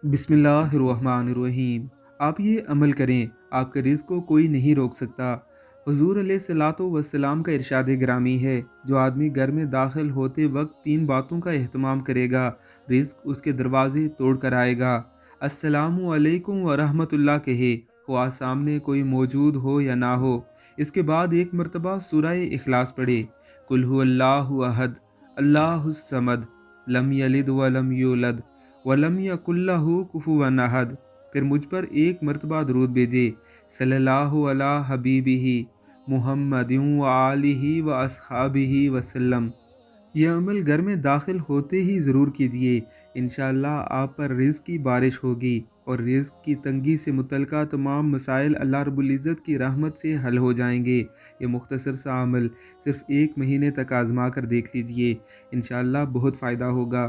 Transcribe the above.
بسم اللہ الرحمن الرحیم۔ آپ یہ عمل کریں، آپ کے رزق کو کوئی نہیں روک سکتا۔ حضور علیہ الصلوۃ والسلام کا ارشاد گرامی ہے، جو آدمی گھر میں داخل ہوتے وقت 3 باتوں کا اہتمام کرے گا، رزق اس کے دروازے توڑ کر آئے گا۔ السلام علیکم ورحمۃ اللہ کہے، خواہ سامنے کوئی موجود ہو یا نہ ہو۔ اس کے بعد ایک مرتبہ سورہ اخلاص پڑھے، قل هو اللہ احد، اللہ الصمد، لم یلد ولم یولد وَلَمْ يَكُنْ لَهُ كُفُوًا أَحَدٌ۔ پھر مجھ پر ایک مرتبہ درود بھیجے، صلی اللہ علی حبیبہ محمد وآلہ وأصحابہ وسلم۔ یہ عمل گھر میں داخل ہوتے ہی ضرور کیجیے، انشاءاللہ آپ پر رزق کی بارش ہوگی اور رزق کی تنگی سے متعلقہ تمام مسائل اللہ رب العزت کی رحمت سے حل ہو جائیں گے۔ یہ مختصر سا عمل صرف 1 مہینے تک آزما کر دیکھ لیجیے، انشاءاللہ بہت فائدہ ہوگا۔